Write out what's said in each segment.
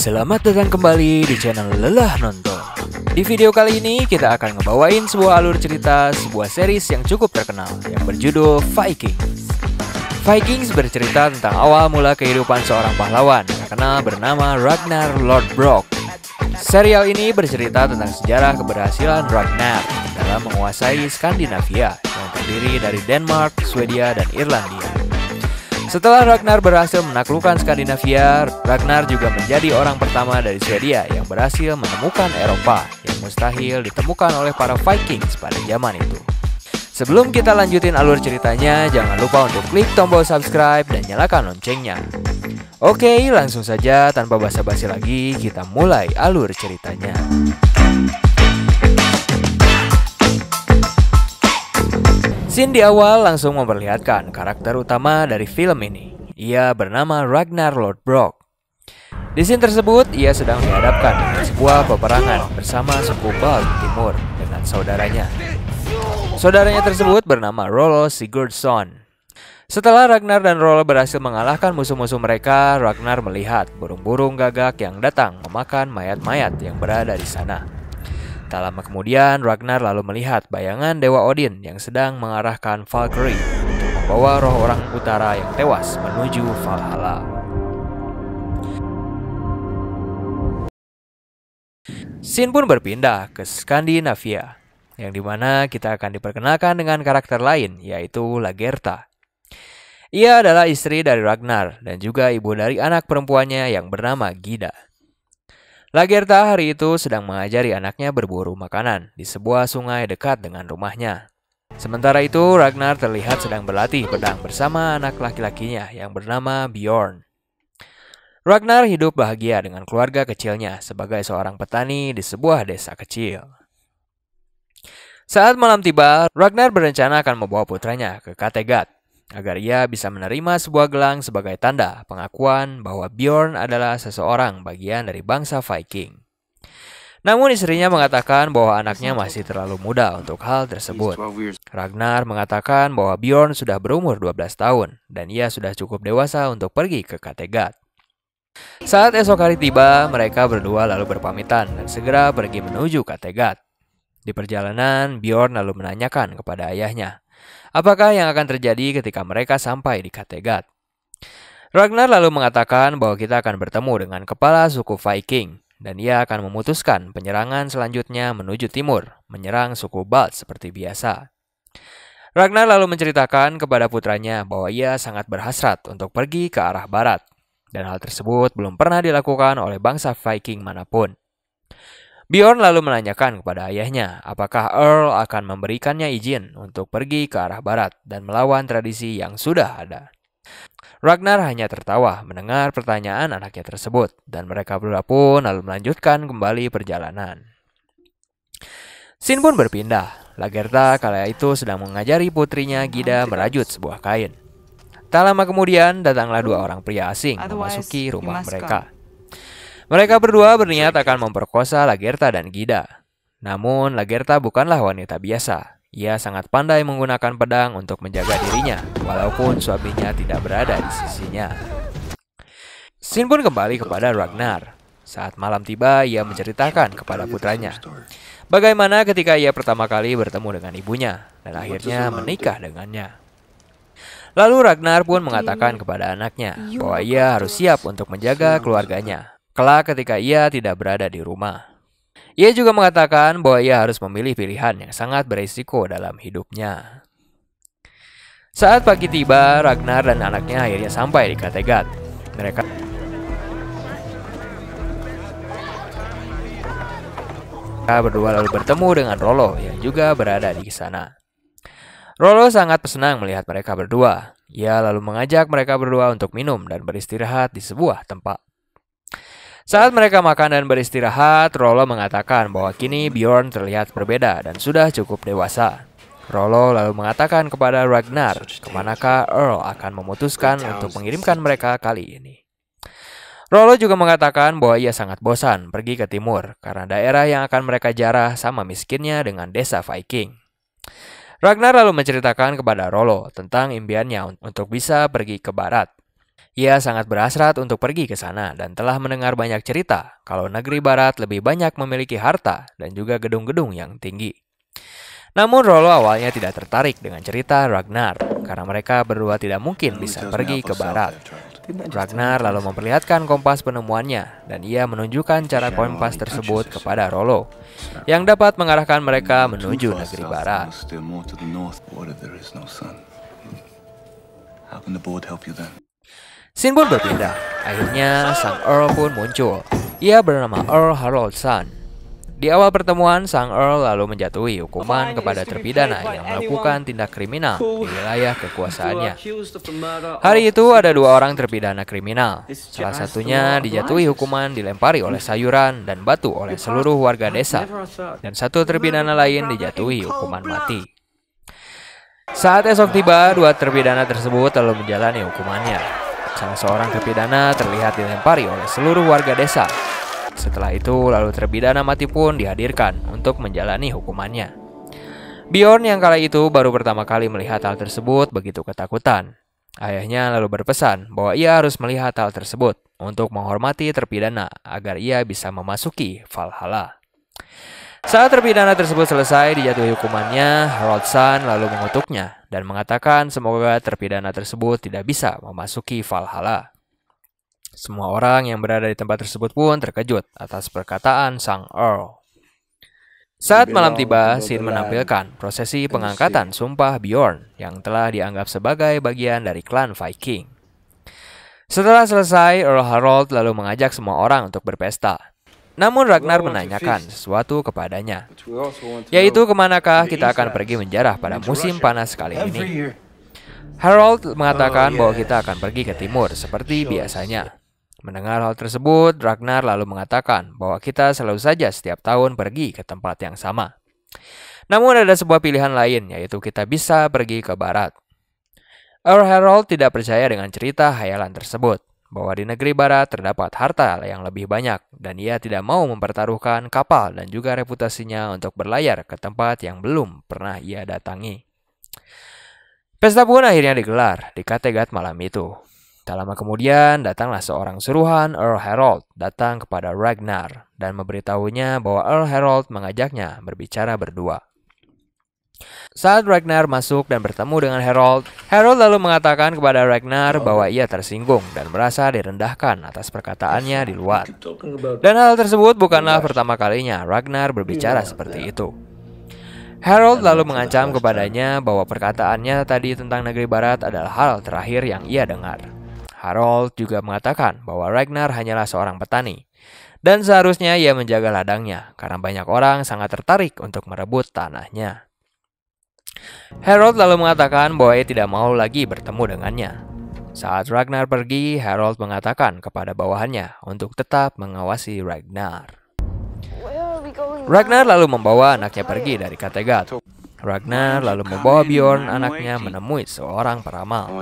Selamat datang kembali di channel Lelah Nonton. Di video kali ini kita akan ngebawain sebuah alur cerita sebuah series yang cukup terkenal yang berjudul Vikings. Vikings bercerita tentang awal mula kehidupan seorang pahlawan yang terkenal bernama Ragnar Lodbrok. Serial ini bercerita tentang sejarah keberhasilan Ragnar dalam menguasai Skandinavia yang terdiri dari Denmark, Swedia, dan Irlandia. Setelah Ragnar berhasil menaklukkan Skandinavia, Ragnar juga menjadi orang pertama dari Swedia yang berhasil menemukan Eropa yang mustahil ditemukan oleh para Vikings pada zaman itu. Sebelum kita lanjutin alur ceritanya, jangan lupa untuk klik tombol subscribe dan nyalakan loncengnya. Oke, langsung saja tanpa basa-basi lagi, kita mulai alur ceritanya. Scene di awal langsung memperlihatkan karakter utama dari film ini. Ia bernama Ragnar Lodbrok. Di scene tersebut, ia sedang dihadapkan dengan sebuah peperangan bersama suku Balt Timur dengan saudaranya. Saudaranya tersebut bernama Rollo Sigurdsson. Setelah Ragnar dan Rollo berhasil mengalahkan musuh-musuh mereka, Ragnar melihat burung-burung gagak yang datang memakan mayat-mayat yang berada di sana. Tak lama kemudian, Ragnar lalu melihat bayangan Dewa Odin yang sedang mengarahkan Valkyrie untuk membawa roh orang utara yang tewas menuju Valhalla. Scene pun berpindah ke Skandinavia, yang dimana kita akan diperkenalkan dengan karakter lain, yaitu Lagertha. Ia adalah istri dari Ragnar dan juga ibu dari anak perempuannya yang bernama Gyda. Lagertha hari itu sedang mengajari anaknya berburu makanan di sebuah sungai dekat dengan rumahnya. Sementara itu, Ragnar terlihat sedang berlatih pedang bersama anak laki-lakinya yang bernama Bjorn. Ragnar hidup bahagia dengan keluarga kecilnya sebagai seorang petani di sebuah desa kecil. Saat malam tiba, Ragnar berencana akan membawa putranya ke Kattegat agar ia bisa menerima sebuah gelang sebagai tanda pengakuan bahwa Bjorn adalah seseorang bagian dari bangsa Viking. Namun istrinya mengatakan bahwa anaknya masih terlalu muda untuk hal tersebut. Ragnar mengatakan bahwa Bjorn sudah berumur 12 tahun dan ia sudah cukup dewasa untuk pergi ke Kattegat. Saat esok hari tiba, mereka berdua lalu berpamitan dan segera pergi menuju Kattegat. Di perjalanan, Bjorn lalu menanyakan kepada ayahnya, apakah yang akan terjadi ketika mereka sampai di Kattegat? Ragnar lalu mengatakan bahwa kita akan bertemu dengan kepala suku Viking dan ia akan memutuskan penyerangan selanjutnya menuju timur, menyerang suku Balt seperti biasa. Ragnar lalu menceritakan kepada putranya bahwa ia sangat berhasrat untuk pergi ke arah barat dan hal tersebut belum pernah dilakukan oleh bangsa Viking manapun. Bjorn lalu menanyakan kepada ayahnya apakah Earl akan memberikannya izin untuk pergi ke arah barat dan melawan tradisi yang sudah ada. Ragnar hanya tertawa mendengar pertanyaan anaknya tersebut dan mereka berdua pun lalu melanjutkan kembali perjalanan. Scene pun berpindah. Lagertha kala itu sedang mengajari putrinya Gyda merajut sebuah kain. Tak lama kemudian datanglah dua orang pria asing memasuki rumah mereka. Mereka berdua berniat akan memperkosa Lagertha dan Gyda. Namun Lagertha bukanlah wanita biasa. Ia sangat pandai menggunakan pedang untuk menjaga dirinya, walaupun suaminya tidak berada di sisinya. Scene pun kembali kepada Ragnar. Saat malam tiba, ia menceritakan kepada putranya bagaimana ketika ia pertama kali bertemu dengan ibunya dan akhirnya menikah dengannya. Lalu Ragnar pun mengatakan kepada anaknya bahwa ia harus siap untuk menjaga keluarganya kelak ketika ia tidak berada di rumah. Ia juga mengatakan bahwa ia harus memilih pilihan yang sangat berisiko dalam hidupnya. Saat pagi tiba, Ragnar dan anaknya akhirnya sampai di Kattegat. Mereka berdua lalu bertemu dengan Rollo yang juga berada di sana. Rollo sangat senang melihat mereka berdua. Ia lalu mengajak mereka berdua untuk minum dan beristirahat di sebuah tempat. Saat mereka makan dan beristirahat, Rollo mengatakan bahwa kini Bjorn terlihat berbeda dan sudah cukup dewasa. Rollo lalu mengatakan kepada Ragnar kemanakah Earl akan memutuskan untuk mengirimkan mereka kali ini. Rollo juga mengatakan bahwa ia sangat bosan pergi ke timur karena daerah yang akan mereka jarah sama miskinnya dengan desa Viking. Ragnar lalu menceritakan kepada Rollo tentang impiannya untuk bisa pergi ke barat. Ia sangat berhasrat untuk pergi ke sana dan telah mendengar banyak cerita kalau negeri barat lebih banyak memiliki harta dan juga gedung-gedung yang tinggi. Namun Rollo awalnya tidak tertarik dengan cerita Ragnar karena mereka berdua tidak mungkin bisa pergi ke barat. Ragnar lalu memperlihatkan kompas penemuannya dan ia menunjukkan cara kompas tersebut kepada Rollo yang dapat mengarahkan mereka menuju negeri barat. Scene pun berpindah. Akhirnya sang Earl pun muncul. Ia bernama Earl Haraldson. Di awal pertemuan, sang Earl lalu menjatuhi hukuman kepada terpidana yang melakukan tindak kriminal di wilayah kekuasaannya. Hari itu ada 2 orang terpidana kriminal. Salah satunya dijatuhi hukuman dilempari oleh sayuran dan batu oleh seluruh warga desa. Dan 1 terpidana lain dijatuhi hukuman mati. Saat esok tiba, 2 terpidana tersebut lalu menjalani hukumannya. Salah seorang terpidana terlihat dilempari oleh seluruh warga desa. Setelah itu, lalu terpidana mati pun dihadirkan untuk menjalani hukumannya. Bjorn yang kala itu baru pertama kali melihat hal tersebut begitu ketakutan. Ayahnya lalu berpesan bahwa ia harus melihat hal tersebut untuk menghormati terpidana agar ia bisa memasuki Valhalla. Saat terpidana tersebut selesai dijatuhi hukumannya, Haraldson lalu mengutuknya dan mengatakan semoga terpidana tersebut tidak bisa memasuki Valhalla. Semua orang yang berada di tempat tersebut pun terkejut atas perkataan sang Earl. Saat malam tiba, Scene menampilkan prosesi pengangkatan sumpah Bjorn yang telah dianggap sebagai bagian dari klan Viking. Setelah selesai, Earl Harald lalu mengajak semua orang untuk berpesta. Namun Ragnar menanyakan sesuatu kepadanya, yaitu kemanakah kita akan pergi menjarah pada musim panas kali ini. Harald mengatakan bahwa kita akan pergi ke timur seperti biasanya. Mendengar hal tersebut, Ragnar lalu mengatakan bahwa kita selalu saja setiap tahun pergi ke tempat yang sama. Namun ada sebuah pilihan lain, yaitu kita bisa pergi ke barat. Earl Harald tidak percaya dengan cerita hayalan tersebut, bahwa di negeri barat terdapat harta yang lebih banyak, dan ia tidak mau mempertaruhkan kapal dan juga reputasinya untuk berlayar ke tempat yang belum pernah ia datangi. Pesta pun akhirnya digelar di Kattegat malam itu. Tak lama kemudian, datanglah seorang suruhan Earl Harald datang kepada Ragnar dan memberitahunya bahwa Earl Harald mengajaknya berbicara berdua. Saat Ragnar masuk dan bertemu dengan Harald lalu mengatakan kepada Ragnar bahwa ia tersinggung dan merasa direndahkan atas perkataannya di luar. Dan hal tersebut bukanlah pertama kalinya Ragnar berbicara seperti itu. Harald lalu mengancam kepadanya bahwa perkataannya tadi tentang negeri barat adalah hal terakhir yang ia dengar. Harald juga mengatakan bahwa Ragnar hanyalah seorang petani, dan seharusnya ia menjaga ladangnya karena banyak orang sangat tertarik untuk merebut tanahnya. Harald lalu mengatakan bahwa ia tidak mau lagi bertemu dengannya. Saat Ragnar pergi, Harald mengatakan kepada bawahannya untuk tetap mengawasi Ragnar. Ragnar lalu membawa anaknya pergi dari Kattegat. Ragnar lalu membawa Bjorn anaknya menemui seorang peramal.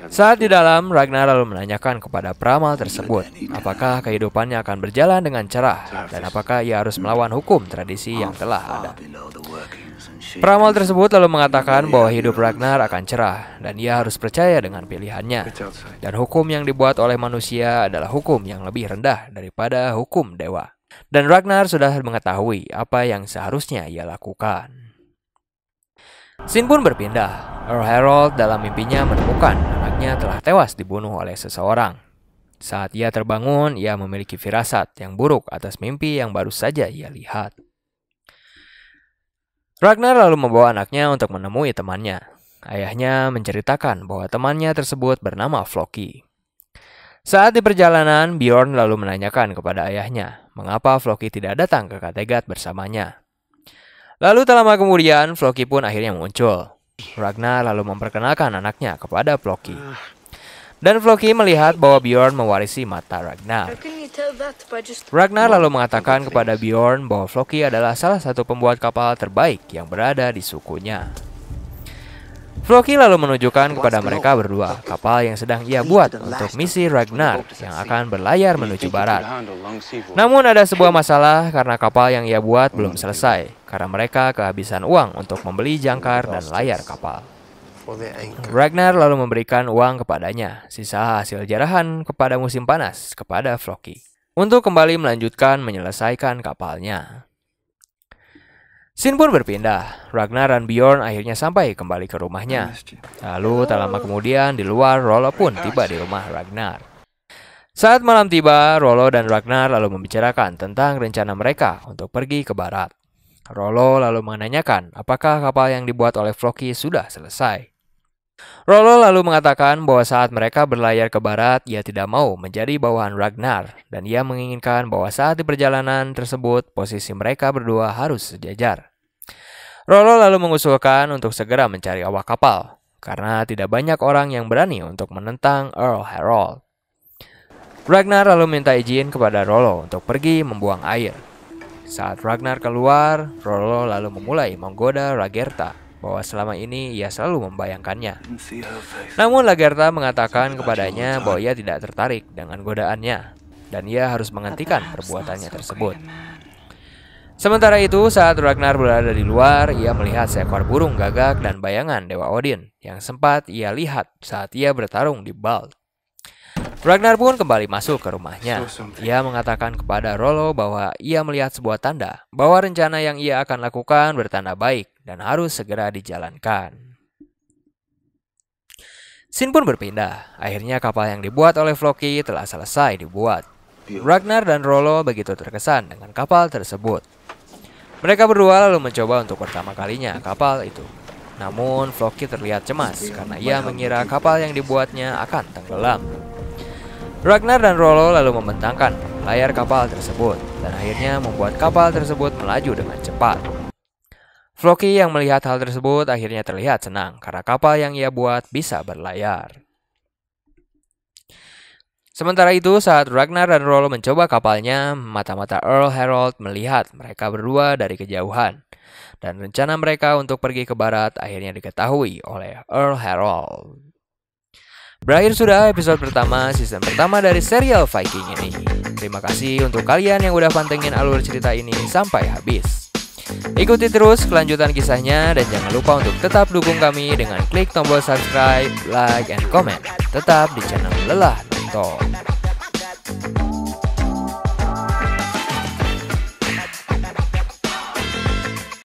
Saat di dalam, Ragnar lalu menanyakan kepada peramal tersebut apakah kehidupannya akan berjalan dengan cerah dan apakah ia harus melawan hukum tradisi yang telah ada. Peramal tersebut lalu mengatakan bahwa hidup Ragnar akan cerah dan ia harus percaya dengan pilihannya. Dan hukum yang dibuat oleh manusia adalah hukum yang lebih rendah daripada hukum dewa. Dan Ragnar sudah mengetahui apa yang seharusnya ia lakukan. Scene pun berpindah. Earl Harald dalam mimpinya menemukan anaknya telah tewas dibunuh oleh seseorang. Saat ia terbangun, ia memiliki firasat yang buruk atas mimpi yang baru saja ia lihat. Ragnar lalu membawa anaknya untuk menemui temannya. Ayahnya menceritakan bahwa temannya tersebut bernama Floki. Saat di perjalanan, Bjorn lalu menanyakan kepada ayahnya mengapa Floki tidak datang ke Kattegat bersamanya. Lalu tak lama kemudian, Floki pun akhirnya muncul. Ragnar lalu memperkenalkan anaknya kepada Floki. Dan Floki melihat bahwa Bjorn mewarisi mata Ragnar. Ragnar lalu mengatakan kepada Bjorn bahwa Floki adalah salah satu pembuat kapal terbaik yang berada di sukunya. Floki lalu menunjukkan kepada mereka berdua kapal yang sedang ia buat untuk misi Ragnar yang akan berlayar menuju barat. Namun ada sebuah masalah karena kapal yang ia buat belum selesai karena mereka kehabisan uang untuk membeli jangkar dan layar kapal. Ragnar lalu memberikan uang kepadanya, sisa hasil jarahan kepada musim panas kepada Floki, untuk kembali melanjutkan menyelesaikan kapalnya. Scene pun berpindah. Ragnar dan Bjorn akhirnya sampai kembali ke rumahnya. Lalu tak lama kemudian di luar, Rollo pun tiba di rumah Ragnar. Saat malam tiba, Rollo dan Ragnar lalu membicarakan tentang rencana mereka untuk pergi ke barat. Rollo lalu menanyakan apakah kapal yang dibuat oleh Floki sudah selesai. Rollo lalu mengatakan bahwa saat mereka berlayar ke barat, ia tidak mau menjadi bawahan Ragnar, dan ia menginginkan bahwa saat di perjalanan tersebut, posisi mereka berdua harus sejajar. Rollo lalu mengusulkan untuk segera mencari awak kapal, karena tidak banyak orang yang berani untuk menentang Earl Harold. Ragnar lalu minta izin kepada Rollo untuk pergi membuang air. Saat Ragnar keluar, Rollo lalu memulai menggoda Lagertha bahwa selama ini ia selalu membayangkannya. Namun Lagertha mengatakan kepadanya bahwa ia tidak tertarik dengan godaannya, dan ia harus menghentikan perbuatannya tersebut. Sementara itu, saat Ragnar berada di luar, ia melihat seekor burung gagak dan bayangan Dewa Odin yang sempat ia lihat saat ia bertarung di Bald. Ragnar pun kembali masuk ke rumahnya. Ia mengatakan kepada Rollo bahwa ia melihat sebuah tanda bahwa rencana yang ia akan lakukan bertanda baik dan harus segera dijalankan. Scene pun berpindah. Akhirnya kapal yang dibuat oleh Floki telah selesai dibuat. Ragnar dan Rollo begitu terkesan dengan kapal tersebut. Mereka berdua lalu mencoba untuk pertama kalinya kapal itu. Namun Floki terlihat cemas karena ia mengira kapal yang dibuatnya akan tenggelam. Ragnar dan Rollo lalu membentangkan layar kapal tersebut dan akhirnya membuat kapal tersebut melaju dengan cepat. Floki yang melihat hal tersebut akhirnya terlihat senang karena kapal yang ia buat bisa berlayar. Sementara itu, saat Ragnar dan Rollo mencoba kapalnya, mata-mata Earl Harold melihat mereka berdua dari kejauhan. Dan rencana mereka untuk pergi ke barat akhirnya diketahui oleh Earl Harold. Berakhir sudah episode pertama season pertama dari serial Viking ini. Terima kasih untuk kalian yang udah pantengin alur cerita ini sampai habis. Ikuti terus kelanjutan kisahnya dan jangan lupa untuk tetap dukung kami dengan klik tombol subscribe, like, and comment. Tetap di channel Lelah Nonton.